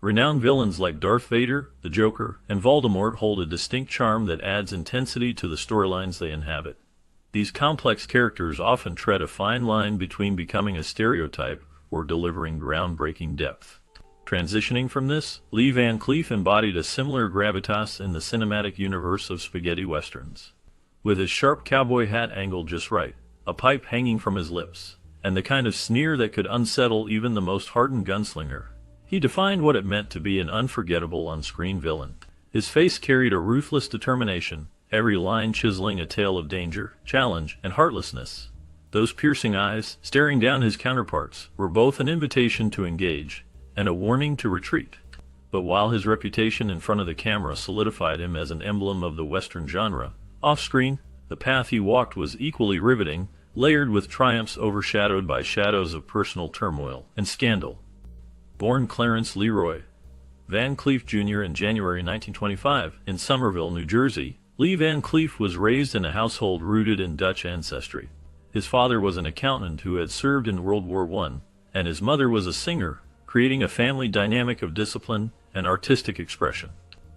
Renowned villains like Darth Vader, the Joker, and Voldemort hold a distinct charm that adds intensity to the storylines they inhabit. These complex characters often tread a fine line between becoming a stereotype or delivering groundbreaking depth. Transitioning from this, Lee Van Cleef embodied a similar gravitas in the cinematic universe of spaghetti westerns. With his sharp cowboy hat angled just right, a pipe hanging from his lips, and the kind of sneer that could unsettle even the most hardened gunslinger, he defined what it meant to be an unforgettable on-screen villain. His face carried a ruthless determination, every line chiseling a tale of danger, challenge, and heartlessness. Those piercing eyes, staring down his counterparts, were both an invitation to engage and a warning to retreat. But while his reputation in front of the camera solidified him as an emblem of the Western genre, off-screen, the path he walked was equally riveting, layered with triumphs overshadowed by shadows of personal turmoil and scandal. Born Clarence Leroy Van Cleef Jr. in January 1925 in Somerville, New Jersey, Lee Van Cleef was raised in a household rooted in Dutch ancestry. His father was an accountant who had served in World War I, and his mother was a singer, creating a family dynamic of discipline and artistic expression.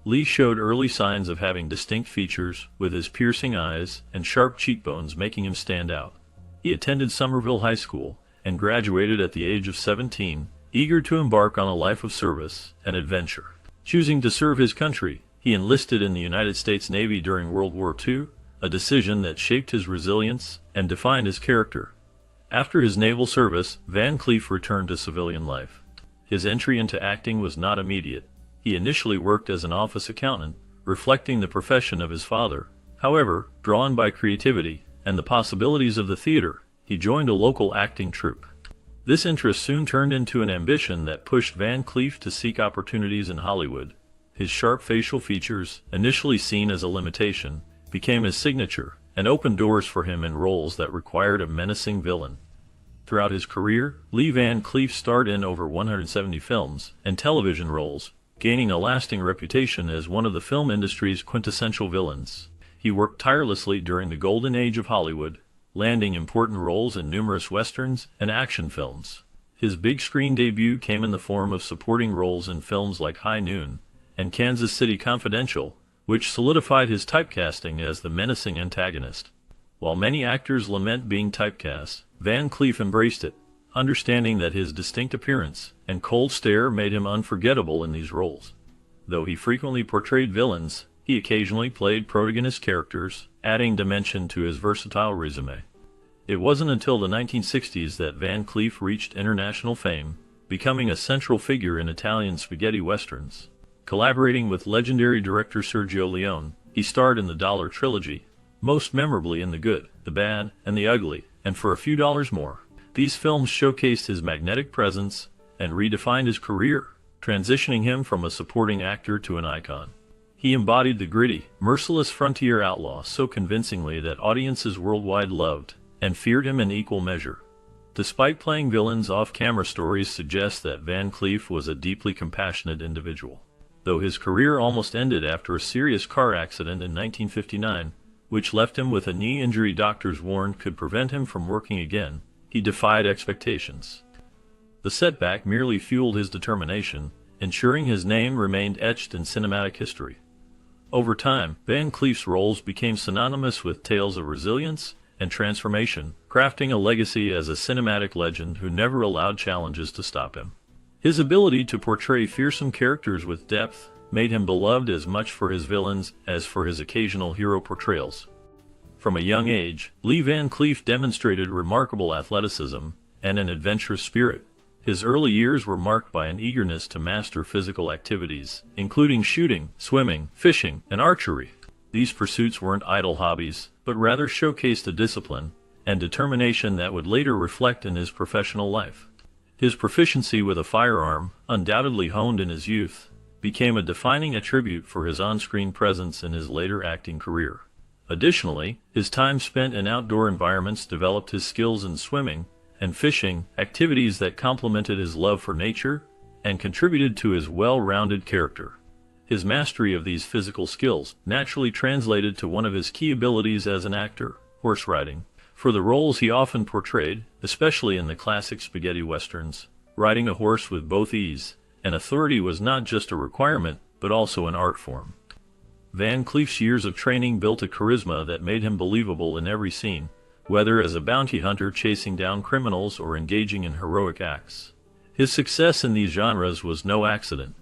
Lee showed early signs of having distinct features, with his piercing eyes and sharp cheekbones making him stand out. He attended Somerville High School and graduated at the age of 17, eager to embark on a life of service and adventure. Choosing to serve his country, he enlisted in the United States Navy during World War II, a decision that shaped his resilience and defined his character. After his naval service, Van Cleef returned to civilian life. His entry into acting was not immediate. He initially worked as an office accountant, reflecting the profession of his father. However, drawn by creativity and the possibilities of the theater, he joined a local acting troupe. This interest soon turned into an ambition that pushed Van Cleef to seek opportunities in Hollywood. His sharp facial features, initially seen as a limitation, became his signature and opened doors for him in roles that required a menacing villain. Throughout his career, Lee Van Cleef starred in over 170 films and television roles, gaining a lasting reputation as one of the film industry's quintessential villains. He worked tirelessly during the golden age of Hollywood, landing important roles in numerous westerns and action films. His big screen debut came in the form of supporting roles in films like High Noon and Kansas City Confidential, which solidified his typecasting as the menacing antagonist. While many actors lament being typecast, Van Cleef embraced it, understanding that his distinct appearance and cold stare made him unforgettable in these roles. Though he frequently portrayed villains, he occasionally played protagonist characters, adding dimension to his versatile resume. It wasn't until the 1960s that Van Cleef reached international fame, becoming a central figure in Italian spaghetti westerns. Collaborating with legendary director Sergio Leone, he starred in the Dollar Trilogy, most memorably in The Good, the Bad, and the Ugly, and For a Few Dollars More. These films showcased his magnetic presence and redefined his career, transitioning him from a supporting actor to an icon. He embodied the gritty, merciless frontier outlaw so convincingly that audiences worldwide loved and feared him in equal measure. Despite playing villains off-camera, stories suggest that Van Cleef was a deeply compassionate individual. Though his career almost ended after a serious car accident in 1959, which left him with a knee injury doctors warned could prevent him from working again, he defied expectations. The setback merely fueled his determination, ensuring his name remained etched in cinematic history. Over time, Van Cleef's roles became synonymous with tales of resilience and transformation, crafting a legacy as a cinematic legend who never allowed challenges to stop him. His ability to portray fearsome characters with depth made him beloved as much for his villains as for his occasional hero portrayals. From a young age, Lee Van Cleef demonstrated remarkable athleticism and an adventurous spirit. His early years were marked by an eagerness to master physical activities, including shooting, swimming, fishing, and archery. These pursuits weren't idle hobbies, but rather showcased a discipline and determination that would later reflect in his professional life. His proficiency with a firearm, undoubtedly honed in his youth, became a defining attribute for his on-screen presence in his later acting career. Additionally, his time spent in outdoor environments developed his skills in swimming and fishing, activities that complemented his love for nature and contributed to his well-rounded character. His mastery of these physical skills naturally translated to one of his key abilities as an actor, horse riding. For the roles he often portrayed, especially in the classic spaghetti westerns, riding a horse with both ease and authority was not just a requirement, but also an art form. Van Cleef's years of training built a charisma that made him believable in every scene, whether as a bounty hunter chasing down criminals or engaging in heroic acts. His success in these genres was no accident.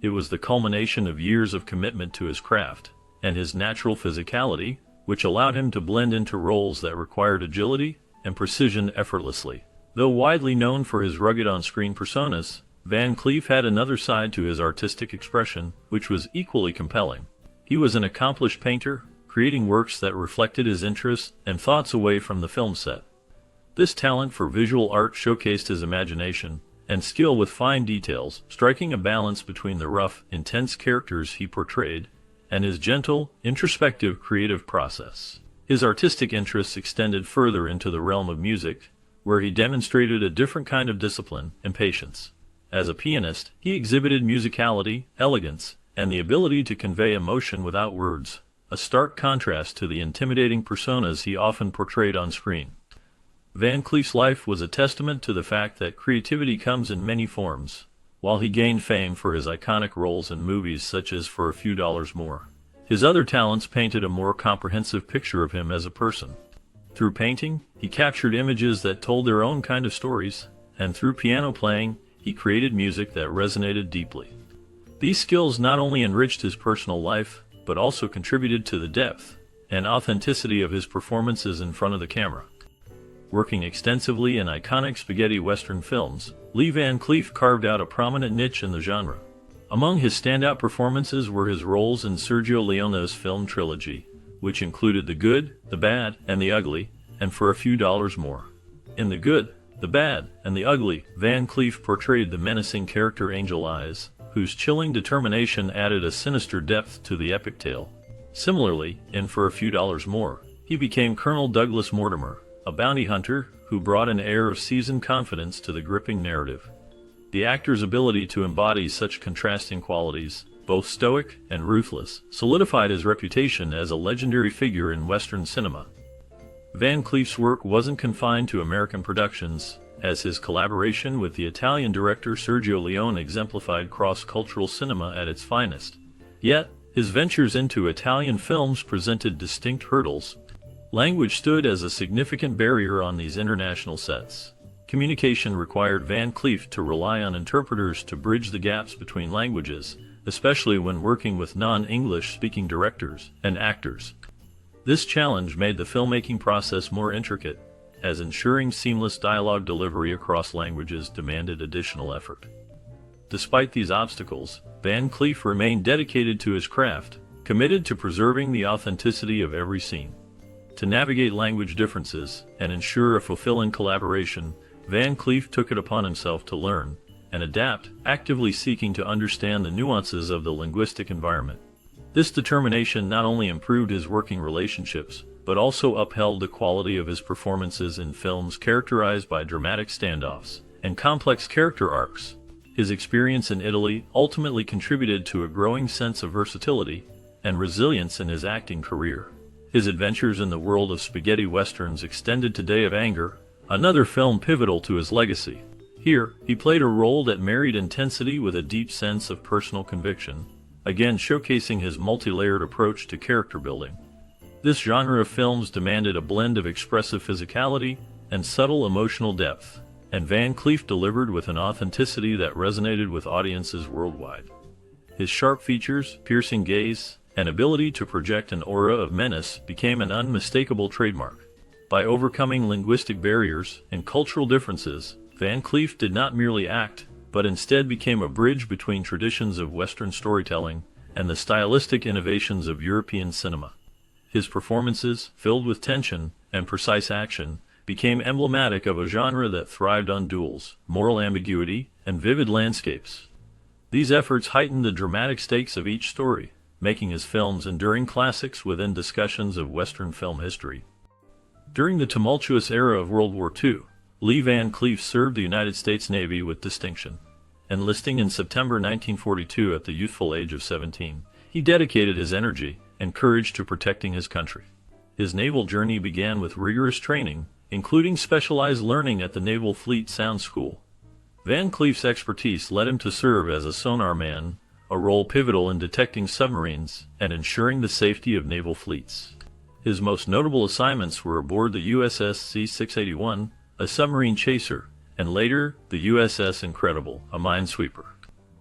It was the culmination of years of commitment to his craft, and his natural physicality, which allowed him to blend into roles that required agility and precision effortlessly. Though widely known for his rugged on-screen personas, Van Cleef had another side to his artistic expression, which was equally compelling. He was an accomplished painter, creating works that reflected his interests and thoughts away from the film set. This talent for visual art showcased his imagination and skill with fine details, striking a balance between the rough, intense characters he portrayed and his gentle, introspective creative process. His artistic interests extended further into the realm of music, where he demonstrated a different kind of discipline and patience. As a pianist, he exhibited musicality, elegance, and the ability to convey emotion without words, a stark contrast to the intimidating personas he often portrayed on screen. Van Cleef's life was a testament to the fact that creativity comes in many forms. While he gained fame for his iconic roles in movies such as For a Few Dollars More, his other talents painted a more comprehensive picture of him as a person. Through painting, he captured images that told their own kind of stories, and through piano playing, he created music that resonated deeply. These skills not only enriched his personal life, but also contributed to the depth and authenticity of his performances in front of the camera. Working extensively in iconic spaghetti western films, Lee Van Cleef carved out a prominent niche in the genre. Among his standout performances were his roles in Sergio Leone's film trilogy, which included The Good, the Bad, and the Ugly, and For a Few Dollars More. In The Good, the Bad, and the Ugly, Van Cleef portrayed the menacing character Angel Eyes, whose chilling determination added a sinister depth to the epic tale. Similarly, in For a Few Dollars More, he became Colonel Douglas Mortimer, a bounty hunter who brought an air of seasoned confidence to the gripping narrative. The actor's ability to embody such contrasting qualities, both stoic and ruthless, solidified his reputation as a legendary figure in Western cinema. Van Cleef's work wasn't confined to American productions, as his collaboration with the Italian director Sergio Leone exemplified cross-cultural cinema at its finest. Yet, his ventures into Italian films presented distinct hurdles. Language stood as a significant barrier on these international sets. Communication required Van Cleef to rely on interpreters to bridge the gaps between languages, especially when working with non-English speaking directors and actors. This challenge made the filmmaking process more intricate, as ensuring seamless dialogue delivery across languages demanded additional effort. Despite these obstacles, Van Cleef remained dedicated to his craft, committed to preserving the authenticity of every scene. To navigate language differences and ensure a fulfilling collaboration, Van Cleef took it upon himself to learn and adapt, actively seeking to understand the nuances of the linguistic environment. This determination not only improved his working relationships, but also upheld the quality of his performances in films characterized by dramatic standoffs and complex character arcs. His experience in Italy ultimately contributed to a growing sense of versatility and resilience in his acting career. His adventures in the world of spaghetti westerns extended to Day of Anger, another film pivotal to his legacy. Here, he played a role that married intensity with a deep sense of personal conviction, again showcasing his multi-layered approach to character building. This genre of films demanded a blend of expressive physicality and subtle emotional depth, and Van Cleef delivered with an authenticity that resonated with audiences worldwide. His sharp features, piercing gaze, and ability to project an aura of menace became an unmistakable trademark. By overcoming linguistic barriers and cultural differences, Van Cleef did not merely act, but instead became a bridge between traditions of Western storytelling and the stylistic innovations of European cinema. His performances, filled with tension and precise action, became emblematic of a genre that thrived on duels, moral ambiguity, and vivid landscapes. These efforts heightened the dramatic stakes of each story, making his films enduring classics within discussions of Western film history. During the tumultuous era of World War II, Lee Van Cleef served the United States Navy with distinction. Enlisting in September 1942 at the youthful age of 17, he dedicated his energy and courage to protecting his country. His naval journey began with rigorous training, including specialized learning at the Naval Fleet Sound School. Van Cleef's expertise led him to serve as a sonar man, a role pivotal in detecting submarines and ensuring the safety of naval fleets. His most notable assignments were aboard the USS C-681, a submarine chaser, and later the USS Incredible, a minesweeper.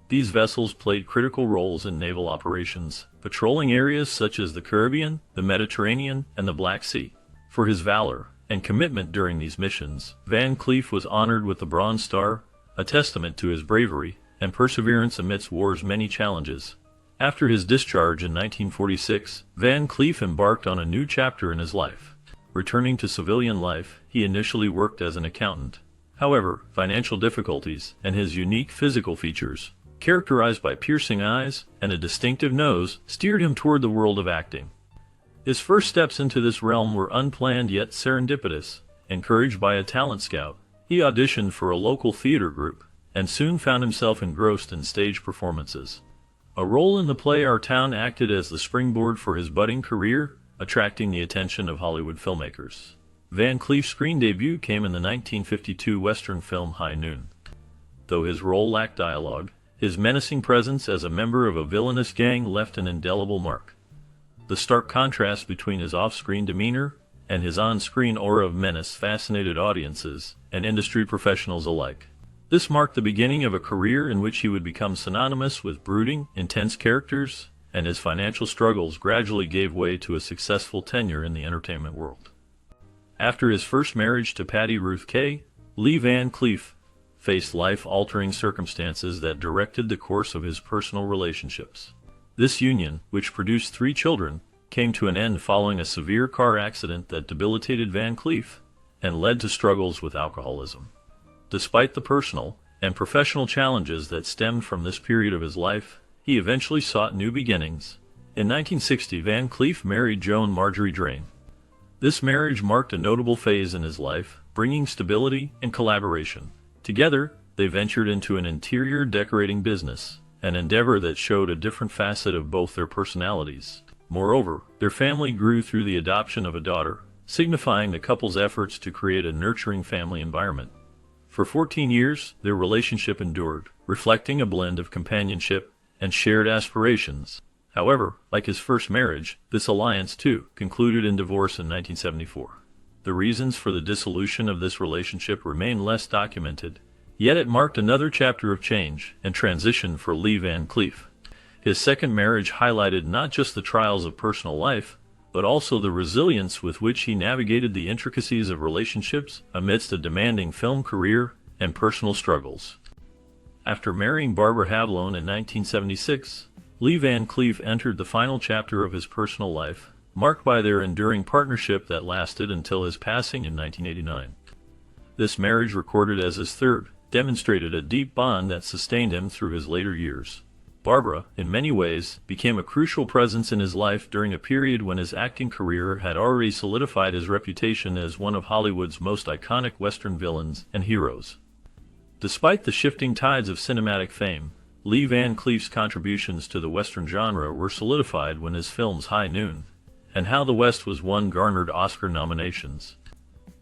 These vessels played critical roles in naval operations, patrolling areas such as the Caribbean, the Mediterranean, and the Black Sea. For his valor and commitment during these missions, Van Cleef was honored with the Bronze Star, a testament to his bravery and perseverance amidst war's many challenges. After his discharge in 1946, Van Cleef embarked on a new chapter in his life. Returning to civilian life, he initially worked as an accountant. However, financial difficulties and his unique physical features, characterized by piercing eyes and a distinctive nose, steered him toward the world of acting. His first steps into this realm were unplanned yet serendipitous. Encouraged by a talent scout, he auditioned for a local theater group and soon found himself engrossed in stage performances. A role in the play Our Town acted as the springboard for his budding career, attracting the attention of Hollywood filmmakers. Van Cleef's screen debut came in the 1952 Western film High Noon. Though his role lacked dialogue, his menacing presence as a member of a villainous gang left an indelible mark. The stark contrast between his off-screen demeanor and his on-screen aura of menace fascinated audiences and industry professionals alike. This marked the beginning of a career in which he would become synonymous with brooding, intense characters, and his financial struggles gradually gave way to a successful tenure in the entertainment world. After his first marriage to Patty Ruth Kay, Lee Van Cleef faced life-altering circumstances that directed the course of his personal relationships. This union, which produced 3 children, came to an end following a severe car accident that debilitated Van Cleef and led to struggles with alcoholism. Despite the personal and professional challenges that stemmed from this period of his life, he eventually sought new beginnings. In 1960, Van Cleef married Joan Marjorie Drain. This marriage marked a notable phase in his life, bringing stability and collaboration. Together, they ventured into an interior decorating business, an endeavor that showed a different facet of both their personalities. Moreover, their family grew through the adoption of a daughter, signifying the couple's efforts to create a nurturing family environment. For 14 years, their relationship endured, reflecting a blend of companionship and shared aspirations. However, like his first marriage, this alliance, too, concluded in divorce in 1974. The reasons for the dissolution of this relationship remain less documented, yet it marked another chapter of change and transition for Lee Van Cleef. His second marriage highlighted not just the trials of personal life, but also the resilience with which he navigated the intricacies of relationships amidst a demanding film career and personal struggles. After marrying Barbara Havlone in 1976, Lee Van Cleef entered the final chapter of his personal life, marked by their enduring partnership that lasted until his passing in 1989. This marriage, recorded as his third, demonstrated a deep bond that sustained him through his later years. Barbara, in many ways, became a crucial presence in his life during a period when his acting career had already solidified his reputation as one of Hollywood's most iconic Western villains and heroes. Despite the shifting tides of cinematic fame, Lee Van Cleef's contributions to the Western genre were solidified when his films High Noon and How the West Was Won garnered Oscar nominations.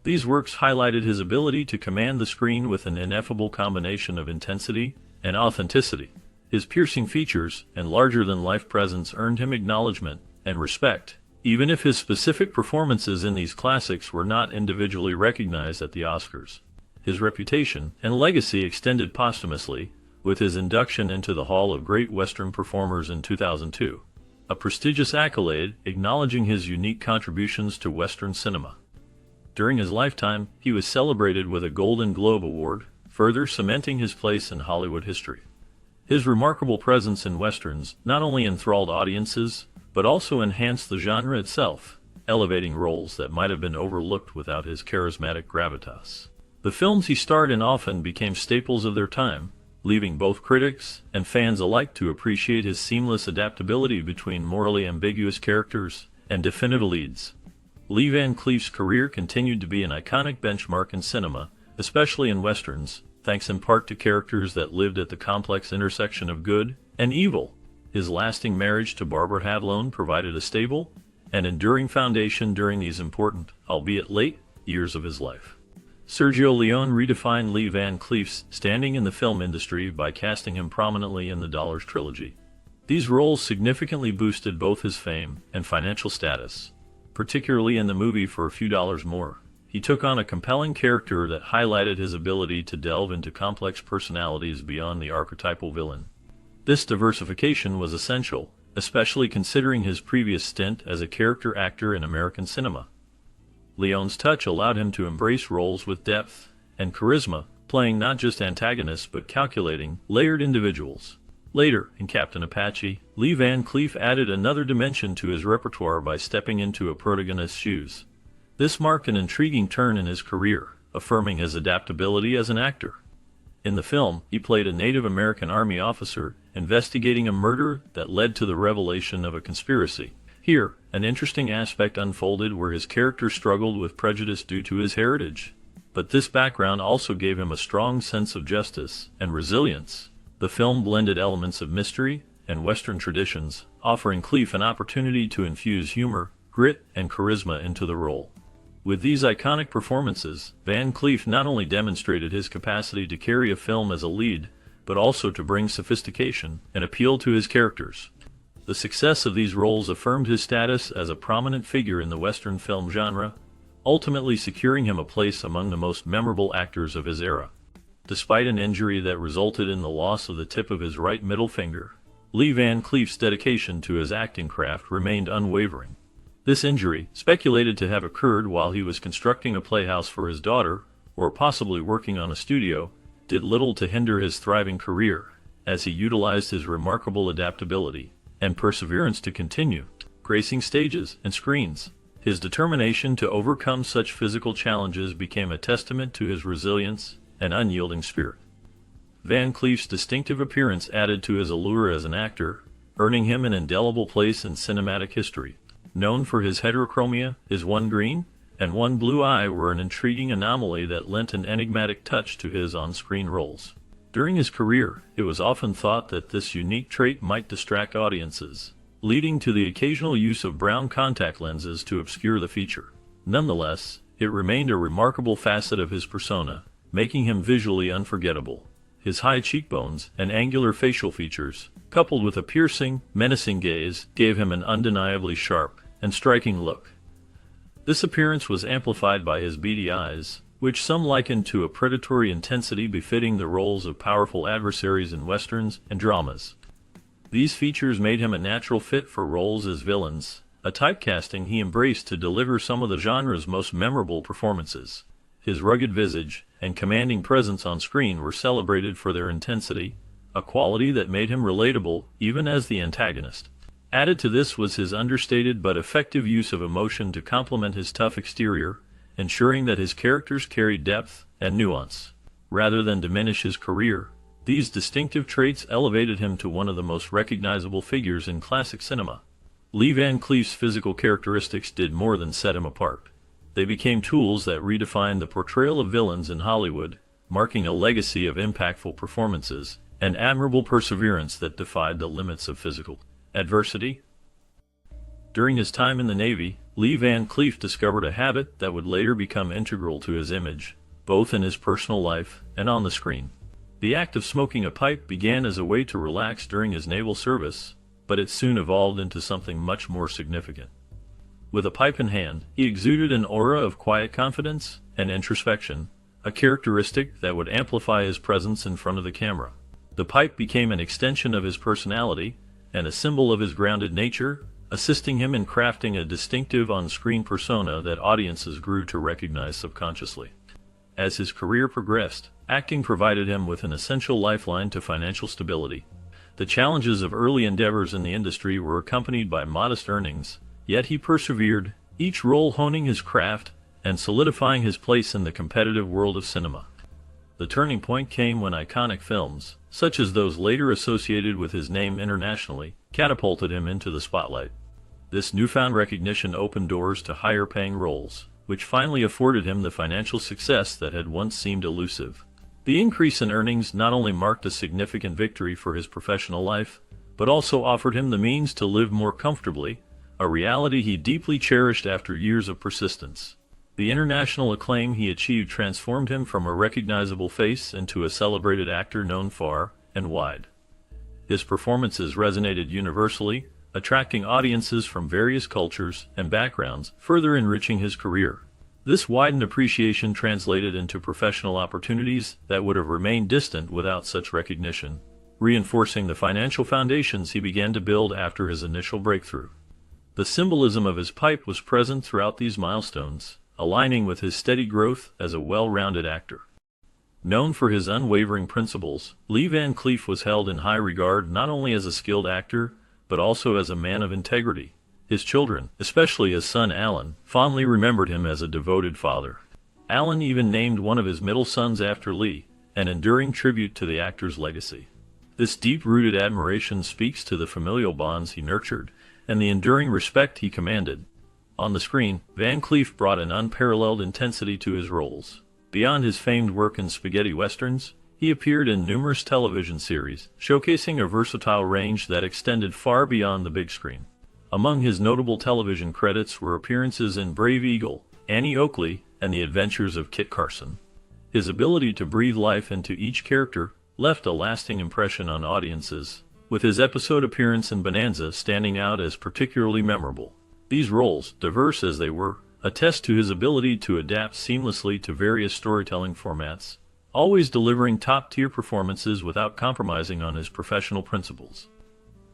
These works highlighted his ability to command the screen with an ineffable combination of intensity and authenticity. His piercing features and larger-than-life presence earned him acknowledgement and respect, even if his specific performances in these classics were not individually recognized at the Oscars. His reputation and legacy extended posthumously, with his induction into the Hall of Great Western Performers in 2002, a prestigious accolade acknowledging his unique contributions to Western cinema. During his lifetime, he was celebrated with a Golden Globe Award, further cementing his place in Hollywood history. His remarkable presence in Westerns not only enthralled audiences, but also enhanced the genre itself, elevating roles that might have been overlooked without his charismatic gravitas. The films he starred in often became staples of their time, leaving both critics and fans alike to appreciate his seamless adaptability between morally ambiguous characters and definitive leads. Lee Van Cleef's career continued to be an iconic benchmark in cinema, especially in Westerns, thanks in part to characters that lived at the complex intersection of good and evil. His lasting marriage to Barbara Havlone provided a stable and enduring foundation during these important, albeit late, years of his life. Sergio Leone redefined Lee Van Cleef's standing in the film industry by casting him prominently in the Dollars trilogy. These roles significantly boosted both his fame and financial status, particularly in the movie For a Few Dollars More. He took on a compelling character that highlighted his ability to delve into complex personalities beyond the archetypal villain. This diversification was essential, especially considering his previous stint as a character actor in American cinema. Leone's touch allowed him to embrace roles with depth and charisma, playing not just antagonists but calculating, layered individuals. Later, in Captain Apache, Lee Van Cleef added another dimension to his repertoire by stepping into a protagonist's shoes. This marked an intriguing turn in his career, affirming his adaptability as an actor. In the film, he played a Native American Army officer investigating a murder that led to the revelation of a conspiracy. Here, an interesting aspect unfolded where his character struggled with prejudice due to his heritage. But this background also gave him a strong sense of justice and resilience. The film blended elements of mystery and Western traditions, offering Cleef an opportunity to infuse humor, grit, and charisma into the role. With these iconic performances, Van Cleef not only demonstrated his capacity to carry a film as a lead, but also to bring sophistication and appeal to his characters. The success of these roles affirmed his status as a prominent figure in the Western film genre, ultimately securing him a place among the most memorable actors of his era. Despite an injury that resulted in the loss of the tip of his right middle finger, Lee Van Cleef's dedication to his acting craft remained unwavering. This injury, speculated to have occurred while he was constructing a playhouse for his daughter, or possibly working on a studio, did little to hinder his thriving career, as he utilized his remarkable adaptability and perseverance to continue gracing stages and screens. His determination to overcome such physical challenges became a testament to his resilience and unyielding spirit. Van Cleef's distinctive appearance added to his allure as an actor, earning him an indelible place in cinematic history. Known for his heterochromia, his one green and one blue eye were an intriguing anomaly that lent an enigmatic touch to his on-screen roles. During his career, it was often thought that this unique trait might distract audiences, leading to the occasional use of brown contact lenses to obscure the feature. Nonetheless, it remained a remarkable facet of his persona, making him visually unforgettable. His high cheekbones and angular facial features, coupled with a piercing, menacing gaze, gave him an undeniably sharp and striking look. This appearance was amplified by his beady eyes, which some likened to a predatory intensity befitting the roles of powerful adversaries in westerns and dramas. These features made him a natural fit for roles as villains, a typecasting he embraced to deliver some of the genre's most memorable performances. His rugged visage and commanding presence on screen were celebrated for their intensity, a quality that made him relatable even as the antagonist. Added to this was his understated but effective use of emotion to complement his tough exterior, ensuring that his characters carried depth and nuance. Rather than diminish his career, these distinctive traits elevated him to one of the most recognizable figures in classic cinema. Lee Van Cleef's physical characteristics did more than set him apart. They became tools that redefined the portrayal of villains in Hollywood, marking a legacy of impactful performances and admirable perseverance that defied the limits of physical adversity. During his time in the Navy, Lee Van Cleef discovered a habit that would later become integral to his image, both in his personal life and on the screen. The act of smoking a pipe began as a way to relax during his naval service, but it soon evolved into something much more significant. With a pipe in hand, he exuded an aura of quiet confidence and introspection, a characteristic that would amplify his presence in front of the camera. The pipe became an extension of his personality and a symbol of his grounded nature, assisting him in crafting a distinctive on-screen persona that audiences grew to recognize subconsciously. As his career progressed, acting provided him with an essential lifeline to financial stability. The challenges of early endeavors in the industry were accompanied by modest earnings, yet he persevered, each role honing his craft and solidifying his place in the competitive world of cinema. The turning point came when iconic films, such as those later associated with his name internationally, catapulted him into the spotlight. This newfound recognition opened doors to higher-paying roles, which finally afforded him the financial success that had once seemed elusive. The increase in earnings not only marked a significant victory for his professional life, but also offered him the means to live more comfortably, a reality he deeply cherished after years of persistence. The international acclaim he achieved transformed him from a recognizable face into a celebrated actor known far and wide. His performances resonated universally, attracting audiences from various cultures and backgrounds, further enriching his career. This widened appreciation translated into professional opportunities that would have remained distant without such recognition, reinforcing the financial foundations he began to build after his initial breakthrough. The symbolism of his pipe was present throughout these milestones, aligning with his steady growth as a well-rounded actor. Known for his unwavering principles, Lee Van Cleef was held in high regard not only as a skilled actor, but also as a man of integrity. His children, especially his son Alan, fondly remembered him as a devoted father. Alan even named one of his middle sons after Lee, an enduring tribute to the actor's legacy. This deep-rooted admiration speaks to the familial bonds he nurtured and the enduring respect he commanded. On the screen, Van Cleef brought an unparalleled intensity to his roles. Beyond his famed work in spaghetti westerns, he appeared in numerous television series, showcasing a versatile range that extended far beyond the big screen. Among his notable television credits were appearances in Brave Eagle, Annie Oakley, and The Adventures of Kit Carson. His ability to breathe life into each character left a lasting impression on audiences, with his episode appearance in Bonanza standing out as particularly memorable. These roles, diverse as they were, attest to his ability to adapt seamlessly to various storytelling formats, always delivering top-tier performances without compromising on his professional principles.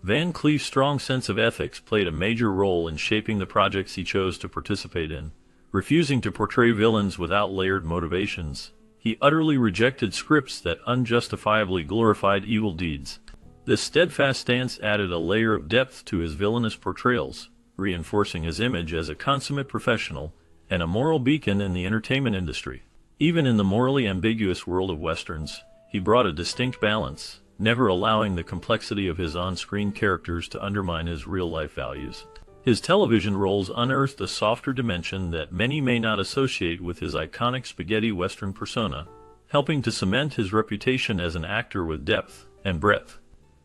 Van Cleef's strong sense of ethics played a major role in shaping the projects he chose to participate in. Refusing to portray villains without layered motivations, he utterly rejected scripts that unjustifiably glorified evil deeds. This steadfast stance added a layer of depth to his villainous portrayals, reinforcing his image as a consummate professional and a moral beacon in the entertainment industry. Even in the morally ambiguous world of westerns, he brought a distinct balance, never allowing the complexity of his on-screen characters to undermine his real-life values. His television roles unearthed a softer dimension that many may not associate with his iconic spaghetti western persona, helping to cement his reputation as an actor with depth and breadth.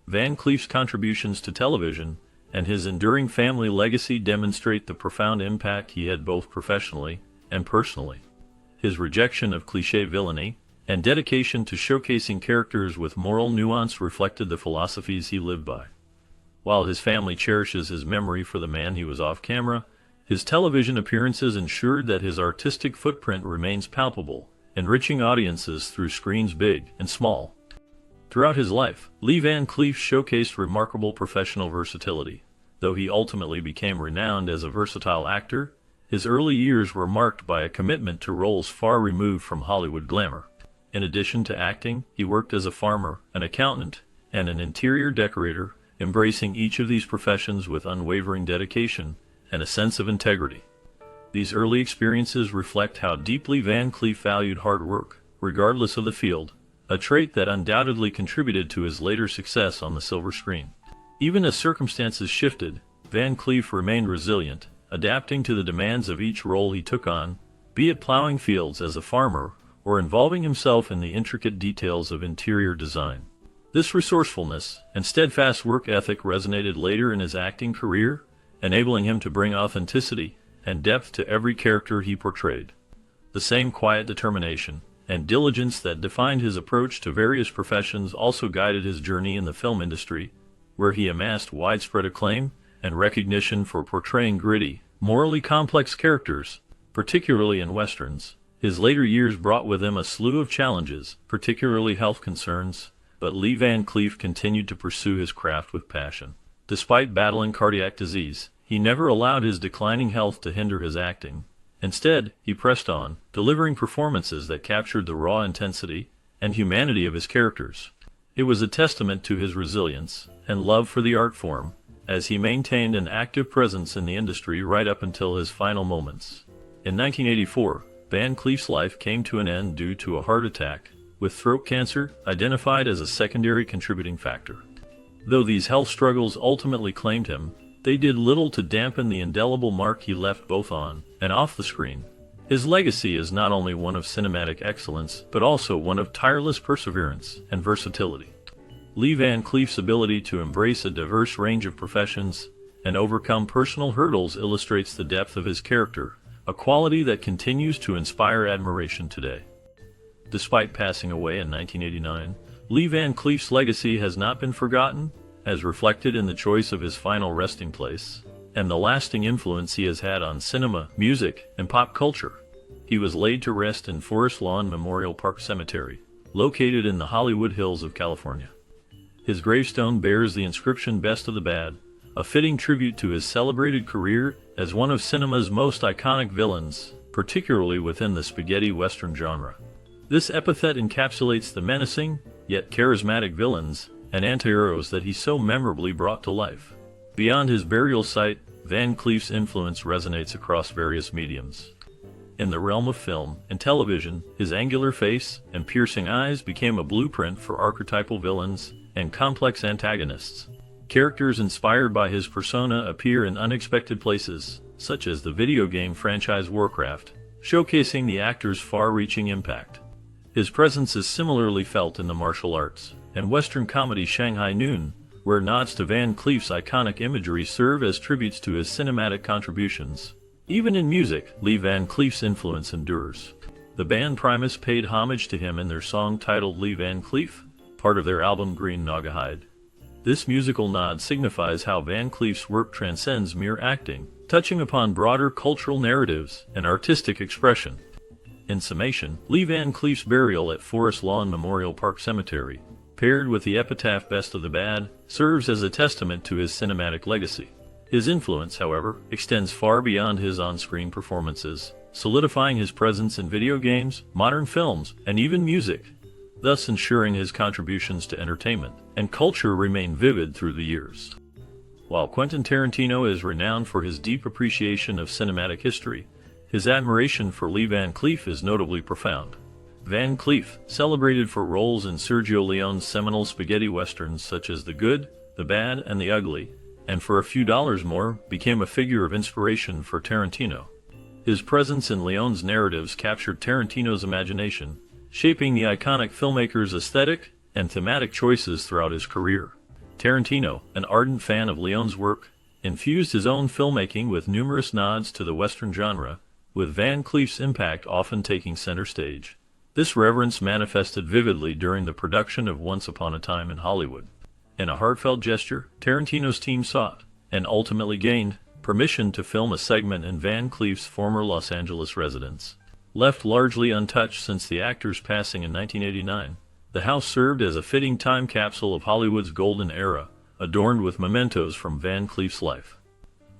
Van Cleef's contributions to television and his enduring family legacy demonstrate the profound impact he had both professionally and personally. His rejection of cliché villainy and dedication to showcasing characters with moral nuance reflected the philosophies he lived by. While his family cherishes his memory for the man he was off-camera, his television appearances ensured that his artistic footprint remains palpable, enriching audiences through screens big and small. Throughout his life, Lee Van Cleef showcased remarkable professional versatility. Though he ultimately became renowned as a versatile actor, his early years were marked by a commitment to roles far removed from Hollywood glamour. In addition to acting, he worked as a farmer, an accountant, and an interior decorator, embracing each of these professions with unwavering dedication and a sense of integrity. These early experiences reflect how deeply Van Cleef valued hard work, regardless of the field, a trait that undoubtedly contributed to his later success on the silver screen. Even as circumstances shifted, Van Cleef remained resilient, adapting to the demands of each role he took on, be it plowing fields as a farmer or involving himself in the intricate details of interior design. This resourcefulness and steadfast work ethic resonated later in his acting career, enabling him to bring authenticity and depth to every character he portrayed. The same quiet determination and diligence that defined his approach to various professions also guided his journey in the film industry, where he amassed widespread acclaim and recognition for portraying gritty, morally complex characters, particularly in westerns. His later years brought with them a slew of challenges, particularly health concerns, but Lee Van Cleef continued to pursue his craft with passion. Despite battling cardiac disease, he never allowed his declining health to hinder his acting. Instead, he pressed on, delivering performances that captured the raw intensity and humanity of his characters. It was a testament to his resilience and love for the art form, as he maintained an active presence in the industry right up until his final moments. In 1984, Van Cleef's life came to an end due to a heart attack, with throat cancer identified as a secondary contributing factor. Though these health struggles ultimately claimed him, they did little to dampen the indelible mark he left both on and off the screen. His legacy is not only one of cinematic excellence, but also one of tireless perseverance and versatility. Lee Van Cleef's ability to embrace a diverse range of professions and overcome personal hurdles illustrates the depth of his character, a quality that continues to inspire admiration today. Despite passing away in 1989, Lee Van Cleef's legacy has not been forgotten, as reflected in the choice of his final resting place, and the lasting influence he has had on cinema, music, and pop culture. He was laid to rest in Forest Lawn Memorial Park Cemetery, located in the Hollywood Hills of California. His gravestone bears the inscription "Best of the Bad," a fitting tribute to his celebrated career as one of cinema's most iconic villains, particularly within the spaghetti western genre. This epithet encapsulates the menacing, yet charismatic villains and anti-heroes that he so memorably brought to life. Beyond his burial site, Van Cleef's influence resonates across various mediums. In the realm of film and television, his angular face and piercing eyes became a blueprint for archetypal villains and complex antagonists. Characters inspired by his persona appear in unexpected places, such as the video game franchise Warcraft, showcasing the actor's far-reaching impact. His presence is similarly felt in the martial arts and Western comedy Shanghai Noon, where nods to Van Cleef's iconic imagery serve as tributes to his cinematic contributions. Even in music, Lee Van Cleef's influence endures. The band Primus paid homage to him in their song titled Lee Van Cleef, part of their album Green Naugahyde. This musical nod signifies how Van Cleef's work transcends mere acting, touching upon broader cultural narratives and artistic expression. In summation, Lee Van Cleef's burial at Forest Lawn Memorial Park Cemetery, paired with the epitaph "Best of the Bad," serves as a testament to his cinematic legacy. His influence, however, extends far beyond his on-screen performances, solidifying his presence in video games, modern films, and even music, thus ensuring his contributions to entertainment and culture remain vivid through the years. While Quentin Tarantino is renowned for his deep appreciation of cinematic history, his admiration for Lee Van Cleef is notably profound. Van Cleef, celebrated for roles in Sergio Leone's seminal spaghetti westerns such as The Good, The Bad, and The Ugly, and for a few dollars more, became a figure of inspiration for Tarantino. His presence in Leone's narratives captured Tarantino's imagination, shaping the iconic filmmaker's aesthetic and thematic choices throughout his career. Tarantino, an ardent fan of Leone's work, infused his own filmmaking with numerous nods to the Western genre, with Van Cleef's impact often taking center stage. This reverence manifested vividly during the production of Once Upon a Time in Hollywood. In a heartfelt gesture, Tarantino's team sought, and ultimately gained, permission to film a segment in Van Cleef's former Los Angeles residence. Left largely untouched since the actor's passing in 1989, the house served as a fitting time capsule of Hollywood's golden era, adorned with mementos from Van Cleef's life.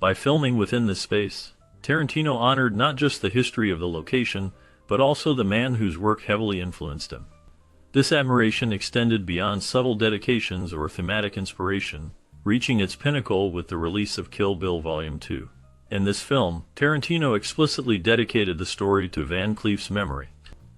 By filming within this space, Tarantino honored not just the history of the location, but also the man whose work heavily influenced him. This admiration extended beyond subtle dedications or thematic inspiration, reaching its pinnacle with the release of Kill Bill Volume 2. In this film, Tarantino explicitly dedicated the story to Van Cleef's memory.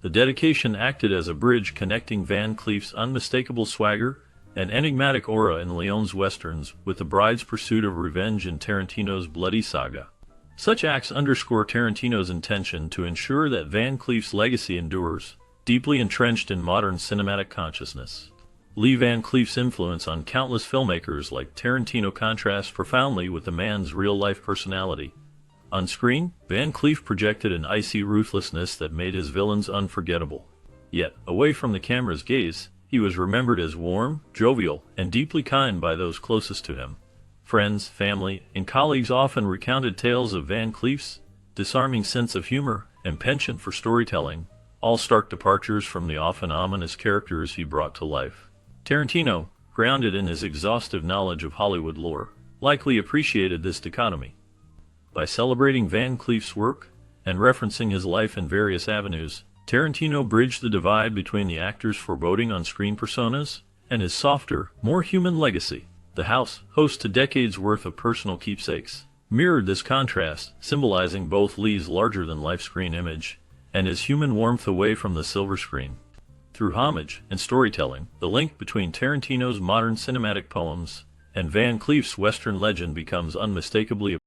The dedication acted as a bridge connecting Van Cleef's unmistakable swagger and enigmatic aura in Leone's westerns with the bride's pursuit of revenge in Tarantino's bloody saga. Such acts underscore Tarantino's intention to ensure that Van Cleef's legacy endures, deeply entrenched in modern cinematic consciousness. Lee Van Cleef's influence on countless filmmakers like Tarantino contrasts profoundly with the man's real-life personality. On screen, Van Cleef projected an icy ruthlessness that made his villains unforgettable. Yet, away from the camera's gaze, he was remembered as warm, jovial, and deeply kind by those closest to him. Friends, family, and colleagues often recounted tales of Van Cleef's disarming sense of humor and penchant for storytelling, all stark departures from the often ominous characters he brought to life. Tarantino, grounded in his exhaustive knowledge of Hollywood lore, likely appreciated this dichotomy. By celebrating Van Cleef's work and referencing his life in various avenues, Tarantino bridged the divide between the actor's foreboding on-screen personas and his softer, more human legacy. The house, host to decades' worth of personal keepsakes, mirrored this contrast, symbolizing both Lee's larger-than-life screen image and his human warmth away from the silver screen. Through homage and storytelling, the link between Tarantino's modern cinematic poems and Van Cleef's Western legend becomes unmistakably